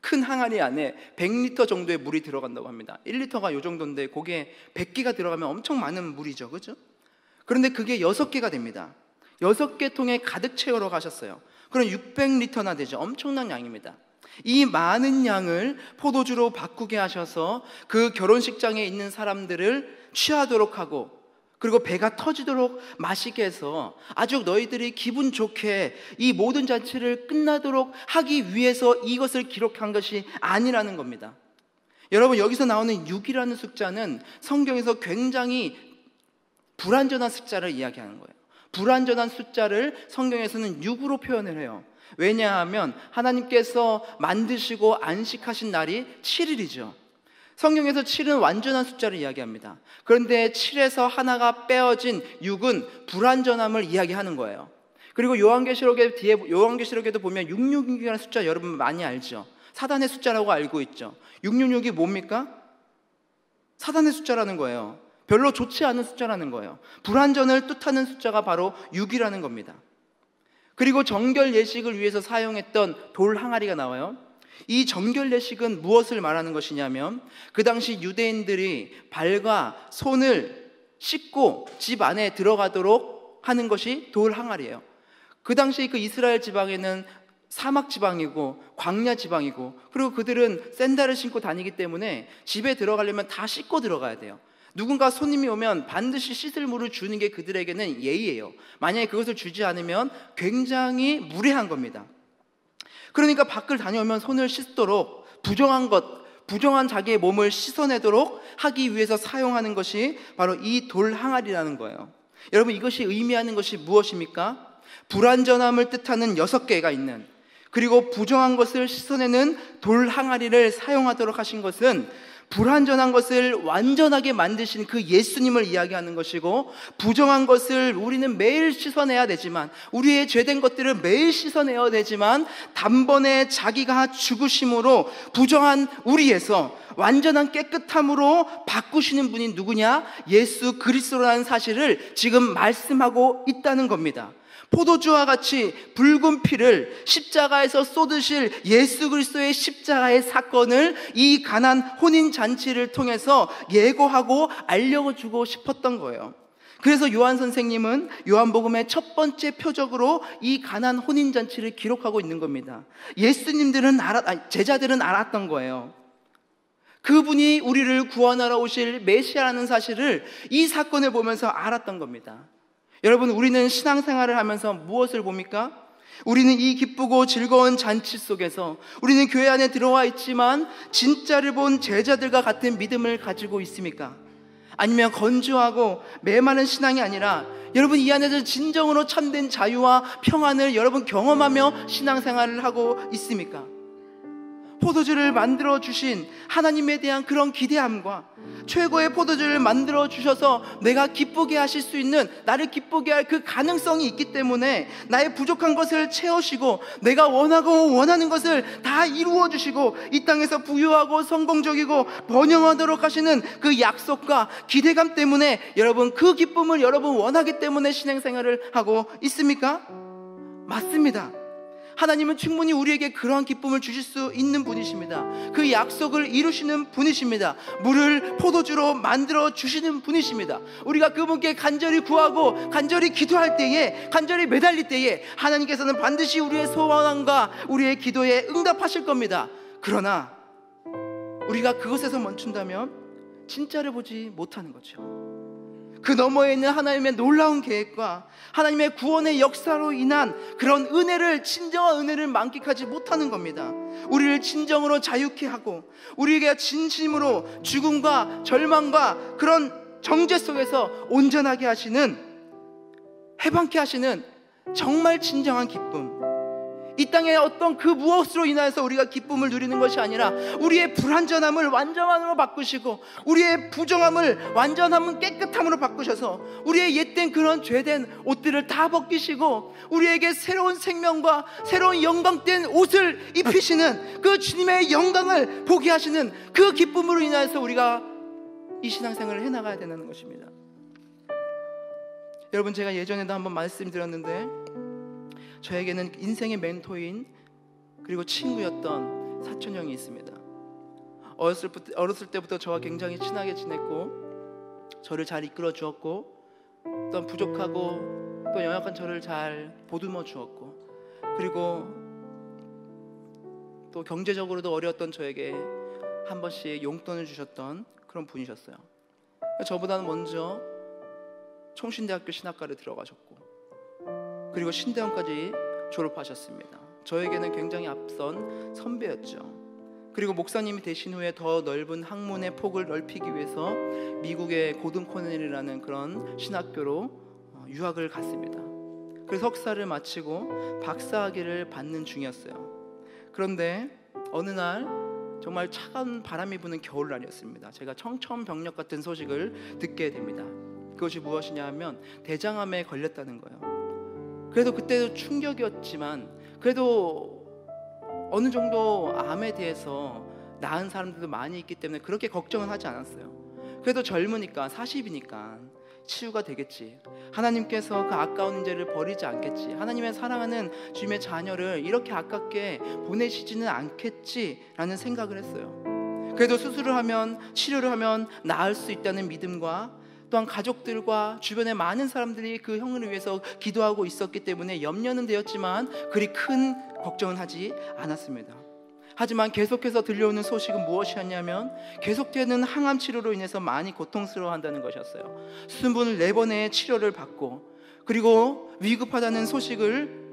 [SPEAKER 1] 큰 항아리 안에 100리터 정도의 물이 들어간다고 합니다. 1리터가 요 정도인데 거기에 100개가 들어가면 엄청 많은 물이죠, 그죠? 그런데 그게 6개가 됩니다. 6개 통에 가득 채우러 가셨어요. 그럼 600리터나 되죠. 엄청난 양입니다. 이 많은 양을 포도주로 바꾸게 하셔서 그 결혼식장에 있는 사람들을 취하도록 하고, 그리고 배가 터지도록 마시게 해서 아주 너희들이 기분 좋게 이 모든 잔치를 끝나도록 하기 위해서 이것을 기록한 것이 아니라는 겁니다. 여러분, 여기서 나오는 6이라는 숫자는 성경에서 굉장히 불완전한 숫자를 이야기하는 거예요. 불완전한 숫자를 성경에서는 6으로 표현을 해요. 왜냐하면 하나님께서 만드시고 안식하신 날이 7일이죠. 성경에서 7은 완전한 숫자를 이야기합니다. 그런데 7에서 하나가 빼어진 6은 불완전함을 이야기하는 거예요. 그리고 요한계시록에도 보면 666이라는 숫자 여러분 많이 알죠? 사단의 숫자라고 알고 있죠. 666이 뭡니까? 사단의 숫자라는 거예요. 별로 좋지 않은 숫자라는 거예요. 불완전을 뜻하는 숫자가 바로 6이라는 겁니다. 그리고 정결 예식을 위해서 사용했던 돌 항아리가 나와요. 이 정결 예식은 무엇을 말하는 것이냐면, 그 당시 유대인들이 발과 손을 씻고 집 안에 들어가도록 하는 것이 돌 항아리예요. 그 당시 그 이스라엘 지방에는 사막 지방이고 광야 지방이고, 그리고 그들은 샌들을 신고 다니기 때문에 집에 들어가려면 다 씻고 들어가야 돼요. 누군가 손님이 오면 반드시 씻을 물을 주는 게 그들에게는 예의예요. 만약에 그것을 주지 않으면 굉장히 무례한 겁니다. 그러니까 밖을 다녀오면 손을 씻도록 부정한 자기의 몸을 씻어내도록 하기 위해서 사용하는 것이 바로 이 돌 항아리라는 거예요. 여러분, 이것이 의미하는 것이 무엇입니까? 불완전함을 뜻하는 6개가 있는, 그리고 부정한 것을 씻어내는 돌 항아리를 사용하도록 하신 것은 불완전한 것을 완전하게 만드신 그 예수님을 이야기하는 것이고, 부정한 것을 우리는 매일 씻어내야 되지만, 우리의 죄된 것들을 매일 씻어내야 되지만, 단번에 자기가 죽으심으로 부정한 우리에서 완전한 깨끗함으로 바꾸시는 분이 누구냐? 예수 그리스도라는 사실을 지금 말씀하고 있다는 겁니다. 포도주와 같이 붉은 피를 십자가에서 쏟으실 예수 그리스도의 십자가의 사건을 이 가난 혼인잔치를 통해서 예고하고 알려주고 싶었던 거예요. 그래서 요한 선생님은 요한복음의 첫 번째 표적으로 이 가난 혼인잔치를 기록하고 있는 겁니다. 제자들은 알았던 거예요. 그분이 우리를 구원하러 오실 메시아라는 사실을 이 사건을 보면서 알았던 겁니다. 여러분, 우리는 신앙생활을 하면서 무엇을 봅니까? 우리는 이 기쁘고 즐거운 잔치 속에서 우리는 교회 안에 들어와 있지만 진짜를 본 제자들과 같은 믿음을 가지고 있습니까? 아니면 건조하고 메마른 신앙이 아니라 여러분 이 안에서 진정으로 참된 자유와 평안을 여러분 경험하며 신앙생활을 하고 있습니까? 포도주를 만들어 주신 하나님에 대한 그런 기대함과 최고의 포도주를 만들어 주셔서 내가 기쁘게 하실 수 있는, 나를 기쁘게 할 그 가능성이 있기 때문에 나의 부족한 것을 채우시고 내가 원하고 원하는 것을 다 이루어 주시고 이 땅에서 부유하고 성공적이고 번영하도록 하시는 그 약속과 기대감 때문에 여러분 그 기쁨을 여러분 원하기 때문에 신앙생활을 하고 있습니까? 맞습니다. 하나님은 충분히 우리에게 그러한 기쁨을 주실 수 있는 분이십니다. 그 약속을 이루시는 분이십니다. 물을 포도주로 만들어 주시는 분이십니다. 우리가 그분께 간절히 구하고 간절히 기도할 때에, 간절히 매달릴 때에 하나님께서는 반드시 우리의 소원과 우리의 기도에 응답하실 겁니다. 그러나 우리가 그것에서 멈춘다면 진짜를 보지 못하는 거죠. 그 너머에 있는 하나님의 놀라운 계획과 하나님의 구원의 역사로 인한 그런 은혜를, 진정한 은혜를 만끽하지 못하는 겁니다. 우리를 진정으로 자유케 하고 우리에게 진심으로 죽음과 절망과 그런 정죄 속에서 온전하게 하시는, 해방케 하시는 정말 진정한 기쁨, 이 땅의 어떤 그 무엇으로 인하여서 우리가 기쁨을 누리는 것이 아니라 우리의 불완전함을 완전함으로 바꾸시고 우리의 부정함을 완전함은 깨끗함으로 바꾸셔서 우리의 옛된 그런 죄된 옷들을 다 벗기시고 우리에게 새로운 생명과 새로운 영광된 옷을 입히시는 그 주님의 영광을 보게 하시는 그 기쁨으로 인하여서 우리가 이 신앙생활을 해나가야 되는 것입니다. 여러분, 제가 예전에도 한번 말씀드렸는데 저에게는 인생의 멘토인 그리고 친구였던 사촌 형이 있습니다. 어렸을 때부터 저와 굉장히 친하게 지냈고 저를 잘 이끌어 주었고 또 부족하고 또 연약한 저를 잘 보듬어 주었고 그리고 또 경제적으로도 어려웠던 저에게 한 번씩 용돈을 주셨던 그런 분이셨어요. 저보다는 먼저 총신대학교 신학과를 들어가셨고 그리고 신대원까지 졸업하셨습니다. 저에게는 굉장히 앞선 선배였죠. 그리고 목사님이 되신 후에 더 넓은 학문의 폭을 넓히기 위해서 미국의 고든 코넬이라는 그런 신학교로 유학을 갔습니다. 그래서 석사를 마치고 박사학위를 받는 중이었어요. 그런데 어느 날 정말 차가운 바람이 부는 겨울날이었습니다. 제가 청천벽력 같은 소식을 듣게 됩니다. 그것이 무엇이냐 하면 대장암에 걸렸다는 거예요. 그래도 그때도 충격이었지만 그래도 어느 정도 암에 대해서 나은 사람들도 많이 있기 때문에 그렇게 걱정은 하지 않았어요. 그래도 젊으니까 40이니까 치유가 되겠지. 하나님께서 그 아까운 인재를 버리지 않겠지. 하나님의 사랑하는 주님의 자녀를 이렇게 아깝게 보내시지는 않겠지라는 생각을 했어요. 그래도 수술을 하면 치료를 하면 나을 수 있다는 믿음과 또한 가족들과 주변의 많은 사람들이 그 형을 위해서 기도하고 있었기 때문에 염려는 되었지만 그리 큰 걱정은 하지 않았습니다. 하지만 계속해서 들려오는 소식은 무엇이었냐면 계속되는 항암 치료로 인해서 많이 고통스러워한다는 것이었어요. 수분 4번의 치료를 받고 그리고 위급하다는 소식을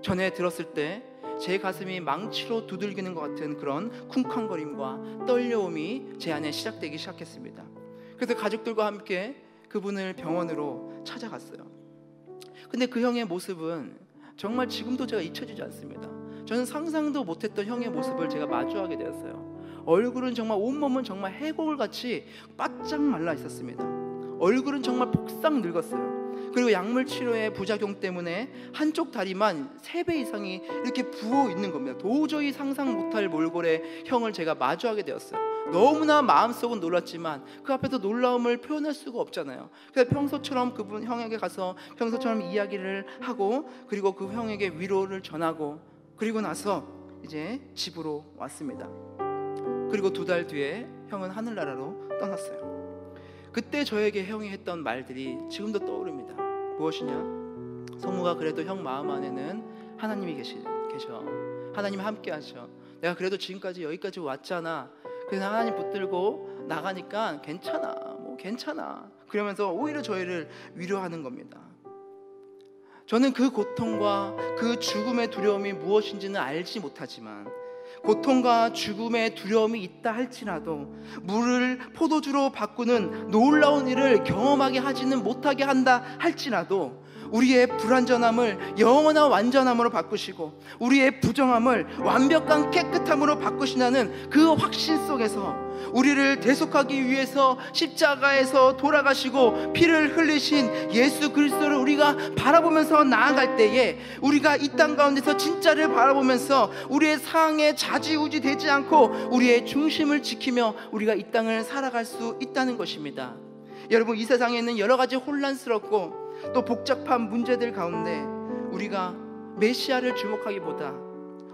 [SPEAKER 1] 전해 들었을 때 제 가슴이 망치로 두들기는 것 같은 그런 쿵쾅거림과 떨려움이 제 안에 시작되기 시작했습니다. 그래서 가족들과 함께 그분을 병원으로 찾아갔어요. 근데 그 형의 모습은 정말 지금도 제가 잊혀지지 않습니다. 저는 상상도 못했던 형의 모습을 제가 마주하게 되었어요. 얼굴은 정말 온몸은 정말 해골같이 바짝 말라 있었습니다. 얼굴은 정말 폭삭 늙었어요. 그리고 약물 치료의 부작용 때문에 한쪽 다리만 3배 이상이 이렇게 부어 있는 겁니다. 도저히 상상 못할 몰골의 형을 제가 마주하게 되었어요. 너무나 마음속은 놀랐지만 그 앞에서 놀라움을 표현할 수가 없잖아요. 그래서 평소처럼 그분 형에게 가서 평소처럼 이야기를 하고 그리고 그 형에게 위로를 전하고 그리고 나서 이제 집으로 왔습니다. 그리고 2달 뒤에 형은 하늘나라로 떠났어요. 그때 저에게 형이 했던 말들이 지금도 떠오릅니다. 무엇이냐? 성우가 그래도 형 마음 안에는 하나님이 계셔. 하나님 함께 하셔. 내가 그래도 지금까지 여기까지 왔잖아. 그래서 하나님 붙들고 나가니까 괜찮아. 뭐 괜찮아. 그러면서 오히려 저희를 위로하는 겁니다. 저는 그 고통과 그 죽음의 두려움이 무엇인지는 알지 못하지만 고통과 죽음의 두려움이 있다 할지라도 물을 포도주로 바꾸는 놀라운 일을 경험하게 하지는 못하게 한다 할지라도 우리의 불완전함을 영원한 완전함으로 바꾸시고 우리의 부정함을 완벽한 깨끗함으로 바꾸신다는 그 확신 속에서 우리를 대속하기 위해서 십자가에서 돌아가시고 피를 흘리신 예수 그리스도를 우리가 바라보면서 나아갈 때에 우리가 이 땅 가운데서 진짜를 바라보면서 우리의 상황에 좌지우지 되지 않고 우리의 중심을 지키며 우리가 이 땅을 살아갈 수 있다는 것입니다. 여러분, 이 세상에는 여러 가지 혼란스럽고 또 복잡한 문제들 가운데 우리가 메시아를 주목하기보다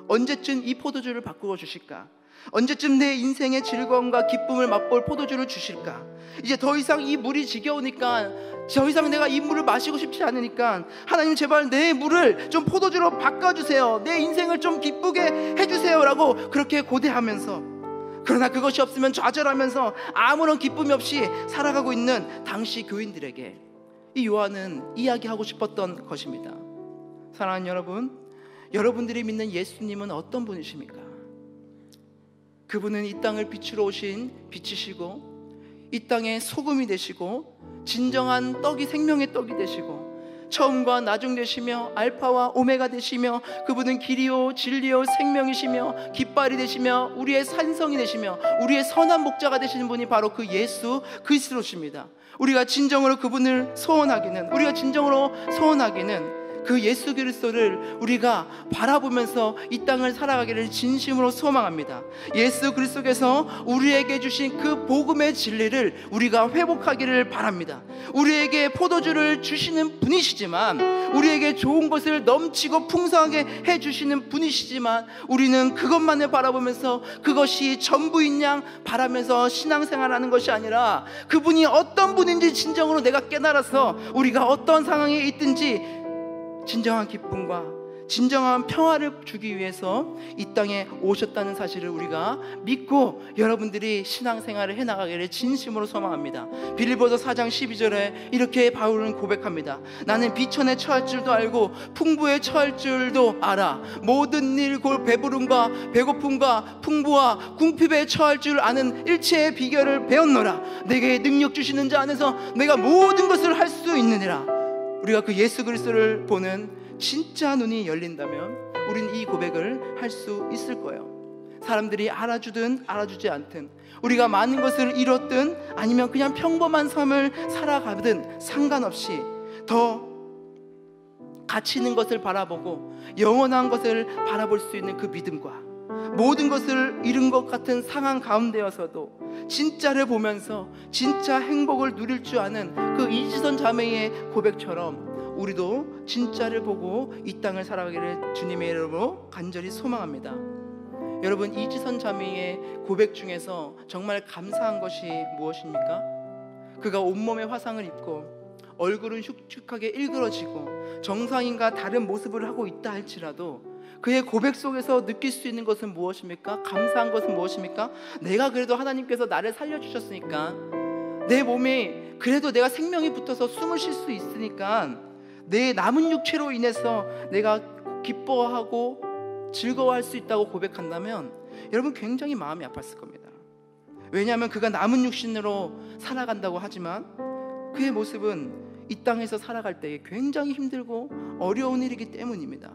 [SPEAKER 1] 언제쯤 이 포도주를 바꾸어 주실까? 언제쯤 내 인생의 즐거움과 기쁨을 맛볼 포도주를 주실까? 이제 더 이상 이 물이 지겨우니까 더 이상 내가 이 물을 마시고 싶지 않으니까 하나님 제발 내 물을 좀 포도주로 바꿔주세요. 내 인생을 좀 기쁘게 해주세요 라고 그렇게 고대하면서, 그러나 그것이 없으면 좌절하면서 아무런 기쁨이 없이 살아가고 있는 당시 교인들에게 이 요한은 이야기하고 싶었던 것입니다. 사랑하는 여러분, 여러분들이 믿는 예수님은 어떤 분이십니까? 그분은 이 땅을 빛으로 오신 빛이시고 이 땅의 소금이 되시고 진정한 떡이 생명의 떡이 되시고 처음과 나중 되시며 알파와 오메가 되시며 그분은 길이요 진리요 생명이시며 깃발이 되시며 우리의 산성이 되시며 우리의 선한 목자가 되시는 분이 바로 그 예수 그리스도십니다. 우리가 진정으로 그분을 소원하기는, 우리가 진정으로 소원하기는 그 예수 그리스도를 우리가 바라보면서 이 땅을 살아가기를 진심으로 소망합니다. 예수 그리스도께서 우리에게 주신 그 복음의 진리를 우리가 회복하기를 바랍니다. 우리에게 포도주를 주시는 분이시지만, 우리에게 좋은 것을 넘치고 풍성하게 해주시는 분이시지만, 우리는 그것만을 바라보면서 그것이 전부인 양 바라면서 신앙생활하는 것이 아니라, 그분이 어떤 분인지 진정으로 내가 깨달아서 우리가 어떤 상황에 있든지 진정한 기쁨과 진정한 평화를 주기 위해서 이 땅에 오셨다는 사실을 우리가 믿고 여러분들이 신앙생활을 해나가기를 진심으로 소망합니다. 빌립보서 4장 12절에 이렇게 바울은 고백합니다. 나는 비천에 처할 줄도 알고 풍부에 처할 줄도 알아. 모든 일 곧 배부름과 배고픔과 풍부와 궁핍에 처할 줄 아는 일체의 비결을 배웠노라. 내게 능력 주시는 자 안에서 내가 모든 것을 할 수 있느니라. 우리가 그 예수 그리스도를 보는 진짜 눈이 열린다면 우리는 이 고백을 할 수 있을 거예요. 사람들이 알아주든 알아주지 않든, 우리가 많은 것을 잃었든 아니면 그냥 평범한 삶을 살아가든 상관없이 더 가치 있는 것을 바라보고 영원한 것을 바라볼 수 있는 그 믿음과, 모든 것을 잃은 것 같은 상황 가운데여서도 진짜를 보면서 진짜 행복을 누릴 줄 아는 그 이지선 자매의 고백처럼 우리도 진짜를 보고 이 땅을 살아가기를 주님의 이름으로 간절히 소망합니다. 여러분, 이지선 자매의 고백 중에서 정말 감사한 것이 무엇입니까? 그가 온몸에 화상을 입고 얼굴은 흉측하게 일그러지고 정상인과 다른 모습을 하고 있다 할지라도 그의 고백 속에서 느낄 수 있는 것은 무엇입니까? 감사한 것은 무엇입니까? 내가 그래도 하나님께서 나를 살려주셨으니까, 내 몸에 그래도 내가 생명이 붙어서 숨을 쉴 수 있으니까, 내 남은 육체로 인해서 내가 기뻐하고 즐거워할 수 있다고 고백한다면 여러분 굉장히 마음이 아팠을 겁니다. 왜냐하면 그가 남은 육신으로 살아간다고 하지만 그의 모습은 이 땅에서 살아갈 때에 굉장히 힘들고 어려운 일이기 때문입니다.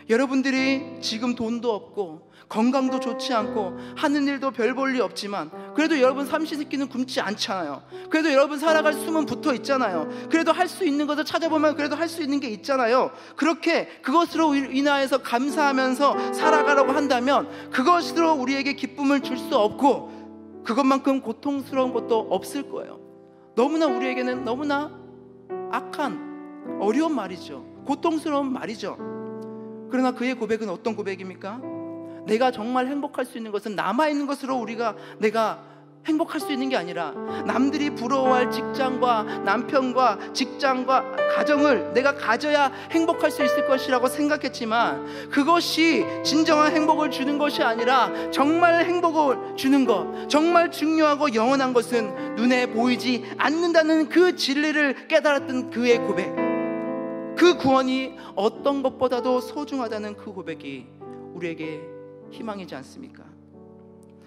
[SPEAKER 1] 여러분들이 지금 돈도 없고 건강도 좋지 않고 하는 일도 별 볼 일 없지만 그래도 여러분 삼시세끼는 굶지 않잖아요. 그래도 여러분 살아갈 숨은 붙어 있잖아요. 그래도 할 수 있는 것을 찾아보면 그래도 할 수 있는 게 있잖아요. 그렇게 그것으로 인하여서 감사하면서 살아가라고 한다면 그것으로 우리에게 기쁨을 줄 수 없고 그것만큼 고통스러운 것도 없을 거예요. 너무나 우리에게는 너무나 악한 어려운 말이죠. 고통스러운 말이죠. 그러나 그의 고백은 어떤 고백입니까? 내가 정말 행복할 수 있는 것은 남아있는 것으로 내가 행복할 수 있는 게 아니라 남들이 부러워할 직장과 남편과 직장과 가정을 내가 가져야 행복할 수 있을 것이라고 생각했지만 그것이 진정한 행복을 주는 것이 아니라 정말 행복을 주는 것, 정말 중요하고 영원한 것은 눈에 보이지 않는다는 그 진리를 깨달았던 그의 고백, 그 구원이 어떤 것보다도 소중하다는 그 고백이 우리에게 희망이지 않습니까?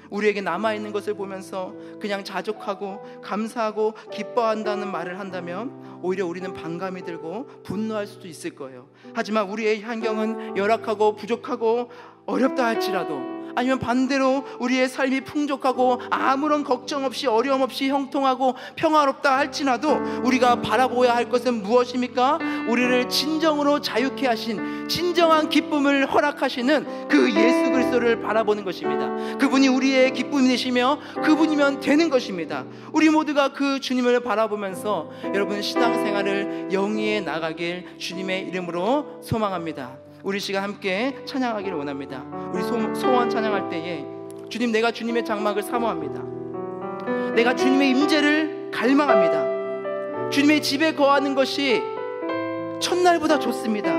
[SPEAKER 1] 우리에게 남아있는 것을 보면서 그냥 자족하고 감사하고 기뻐한다는 말을 한다면 오히려 우리는 반감이 들고 분노할 수도 있을 거예요. 하지만 우리의 환경은 열악하고 부족하고 어렵다 할지라도, 아니면 반대로 우리의 삶이 풍족하고 아무런 걱정 없이 어려움 없이 형통하고 평화롭다 할지라도 우리가 바라보아야 할 것은 무엇입니까? 우리를 진정으로 자유케 하신, 진정한 기쁨을 허락하시는 그 예수 그리스도를 바라보는 것입니다. 그분이 우리의 기쁨이 되시며 그분이면 되는 것입니다. 우리 모두가 그 주님을 바라보면서 여러분 신앙생활을 영위해 나가길 주님의 이름으로 소망합니다. 우리 시간 함께 찬양하기를 원합니다. 우리 소원 찬양할 때에 주님, 내가 주님의 장막을 사모합니다. 내가 주님의 임재를 갈망합니다. 주님의 집에 거하는 것이 첫날보다 좋습니다.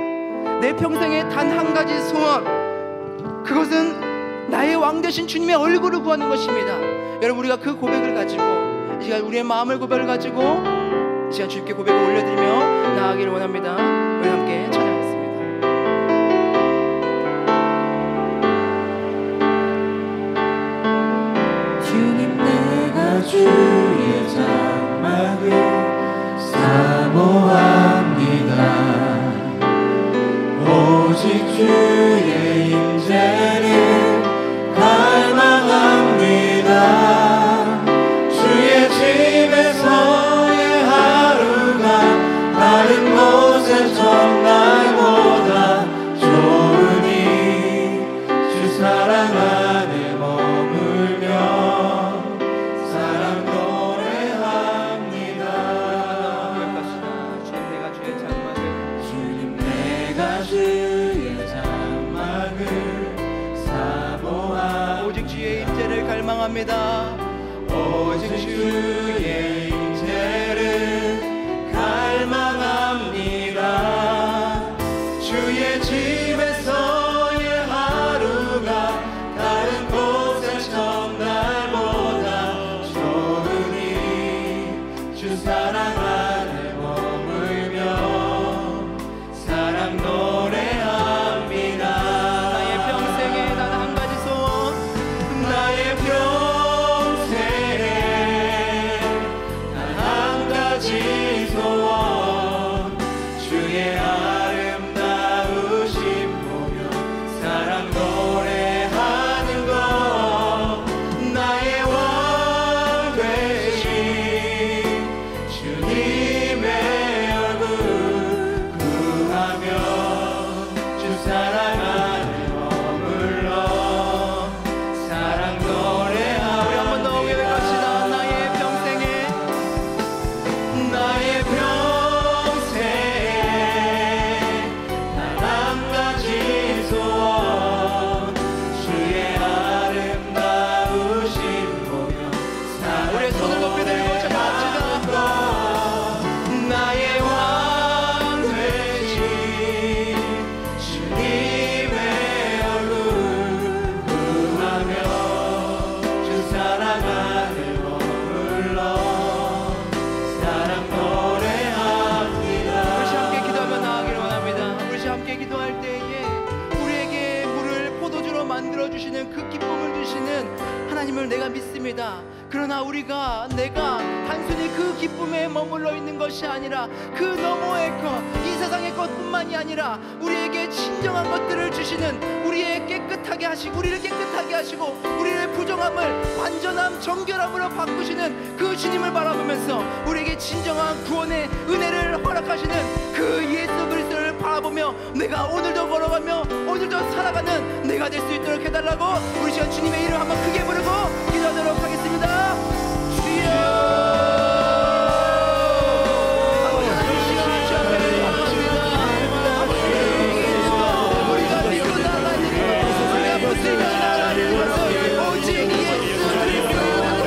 [SPEAKER 1] 내 평생에 단 한 가지 소원, 그것은 나의 왕 되신 주님의 얼굴을 구하는 것입니다. 여러분, 우리가 그 고백을 가지고 이 시간 우리의 마음을 고백을 가지고 이 시간 주님께 고백을 올려드리며 나아가기를 원합니다. 우리 함께 찬양하겠습니다.
[SPEAKER 2] 주의 장막을 사모합니다. 오직 주의 임재를 갈망합니다. 주의 집에서의 하루가 다른 곳에 정말 사모함
[SPEAKER 1] 오직 주의 임재를 갈망합니다.
[SPEAKER 2] 오직 주의 임재를 갈망합니다. 주의 집에서의 하루가 다른 곳의 첫날보다 좋으니 주 사랑 안에 머물며 사랑 노래합니다.
[SPEAKER 1] 나의 평생에 단 한 가지 소원,
[SPEAKER 2] 나의 평생에 단 한 가지 소원, 주의 아름다우심 보며 사랑 노래하는 것. 나의 왕 되신 주님의 얼굴 구하며 주 사랑 안에 머물러 사랑 노래하며.
[SPEAKER 1] 우리 한 번 더 고백합시다. 나의 평생에
[SPEAKER 2] 나의 평생에 단 한 가지 소원, 주의 아름다우심 보며 사랑
[SPEAKER 1] 우리의 손을 높이 들고 찬양합시다.
[SPEAKER 2] 나의 왕 되신 주님의 얼굴 구하며 주 사랑 안에 머물러 사랑 노래합니다.
[SPEAKER 1] 우리 함께 기도하며 나아가기를 원합니다. 우리 함께 기도할 때에 우리에게 물을 포도주로 만들어 주시는 그 기쁨을 주시는 하나님을 내가 믿습니다. 그러나 내가 단순히 그 기쁨에 머물러 있는 것이 아니라 그 너머의 것, 이 세상의 것뿐만이 아니라 우리에게 진정한 것들을 주시는, 우리를 깨끗하게 하시고 우리의 부정함을 완전함, 정결함으로 바꾸시는 그 주님을 바라보면서 우리에게 진정한 구원의 은혜를 허락하시는 그 예수 그리스도를 바라보며 내가 오늘도 걸어가며 오늘도 살아가는 내가 될 수 있도록 해달라고 우리 시간 주님의 이름 한번 크게 부르고 기도하도록 하겠습니다. 주여, 우리가 믿고 나가는 것, 우리가 붙들고 나가는 것은 오직 예수 그리스도의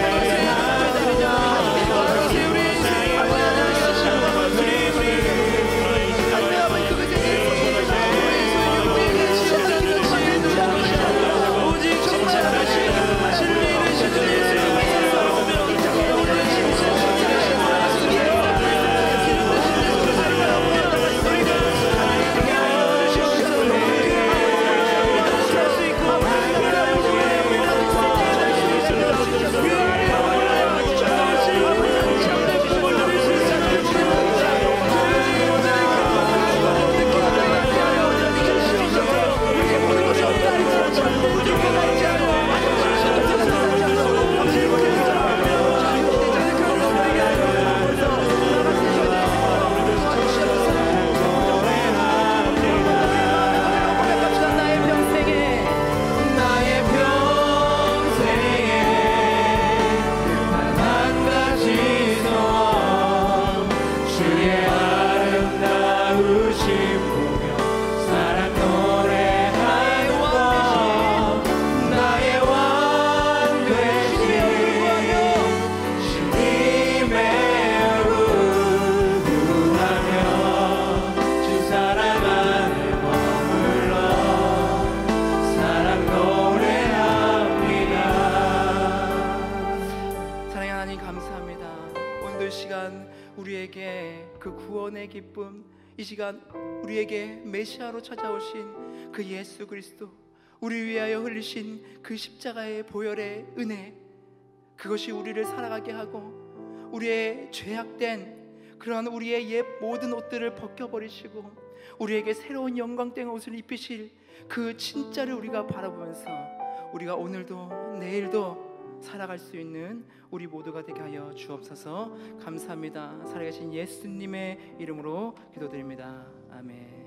[SPEAKER 1] 우리에게 그 구원의 기쁨, 이 시간 우리에게 메시아로 찾아오신 그 예수 그리스도, 우리 위하여 흘리신 그 십자가의 보혈의 은혜, 그것이 우리를 살아가게 하고 우리의 죄악된 그런 우리의 옛 모든 옷들을 벗겨버리시고 우리에게 새로운 영광된 옷을 입히실 그 진짜를 우리가 바라보면서 우리가 오늘도 내일도 살아갈 수 있는 우리 모두가 되게 하여 주옵소서. 감사합니다. 살아계신 예수님의 이름으로 기도드립니다. 아멘.